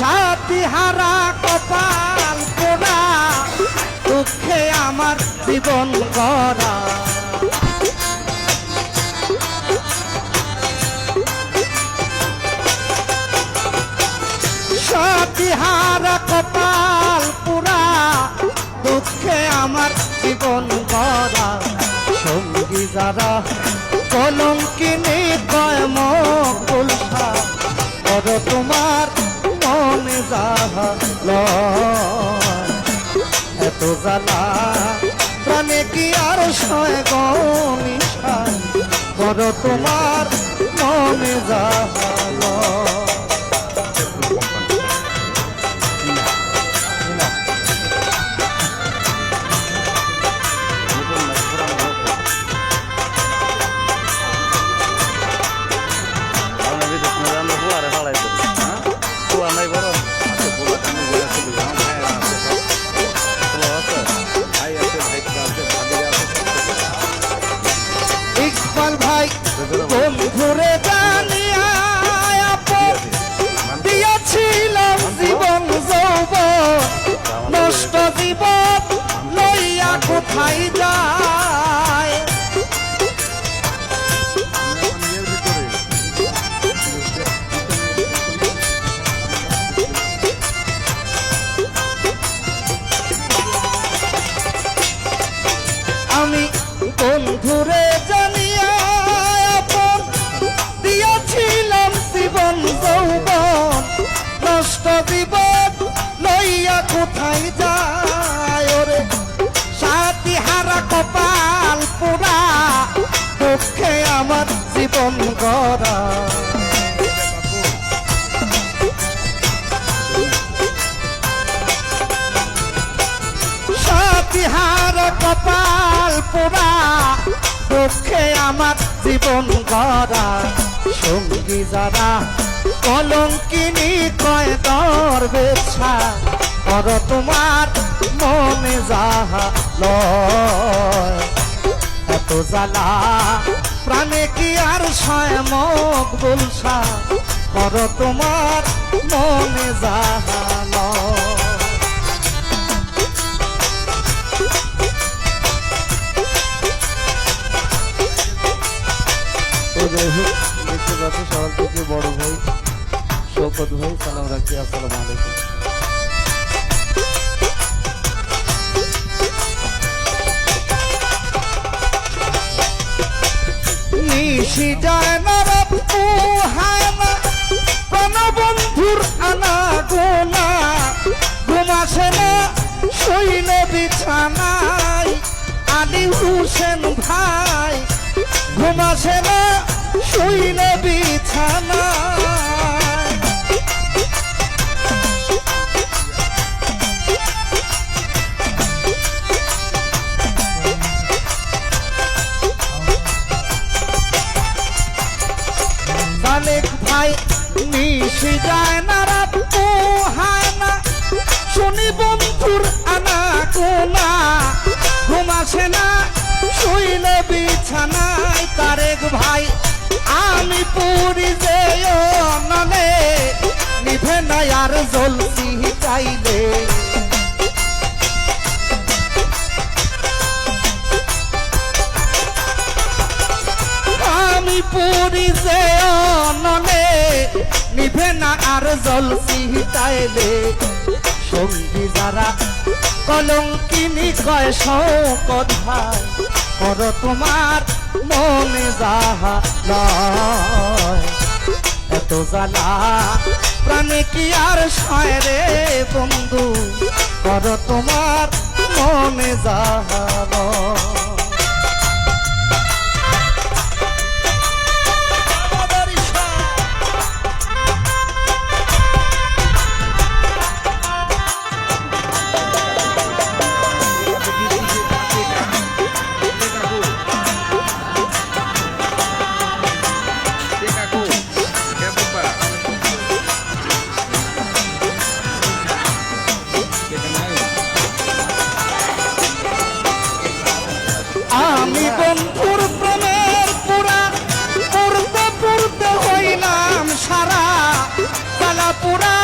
সাথীহারা কপাল পোড়া দুঃখে আমার জীবন গড়া সাথীহারা কপাল পোড়া দুঃখে আমার জীবন গড়া সঙ্গী যারা কলঙ্কিনী কয় মুলসা করো তোমার মনে যাহা এত জ্বালা প্রাণে কি আর সয় গনিশা করো তোমার মনে যাহা ইকবাল ভাই বন্ধুরে জানিয়া দিয়েছিলাম জীবন যৌবন নষ্ট জীবন লইয়া কোথায় যায় আমি বন্ধুরে জানিয়া দিয়েছিলাম জীবন যৌবন নষ্ট জীবন লইয়া কোথায় যায় ওরে সাথীহারা কপাল পোড়া দুঃখে আমার জীবন গড়া সাথীহারা কপাল পোড়া দুঃখে আমার জীবন গড়া সঙ্গী যারা কলঙ্কিনী কয় দরবেশা কর তোমার মনে যাহা লয় এত জ্বালা প্রাণে কি আর সয় মুলসা কর তোমার মনে যাহা লয় দেখতে পাচ্ছি সকাল থেকে বড় ভাই শৌকত ভাই সালাম রাখছি আসসালামু আলাইকুম নিশি যায় না রব্বু হানা প্রাণবন্ধুর আনা গোনা ঘুমাসে না শৈল বিছানায় আলী হোসেন ভাই ঘুমাসে না শৈল বিছানায় মালিক ভাই নিশি যায় না রব্বু হানা শুনি বন্ধুর আনা গোনা ঘুমাসে না শৈল বিছানায় তারেক ভাই আমি পুরি যে নলে নিভে না আর জ্বলছি চাইলে আমি পুরি যে নলে নিভে না আর জ্বলছি চাইলে সঙ্গী যারা কলঙ্কিনী কয় শৌকত ভাই করো তোমার মনে যাহা লয় এত জ্বালা প্রাণে কি আর সয় রে বন্ধু করো তোমার মনে যাহা লয় আমি বন্ধুর প্রেমের পুরা পড়তে পড়তে হইলাম সারা তালা পুরা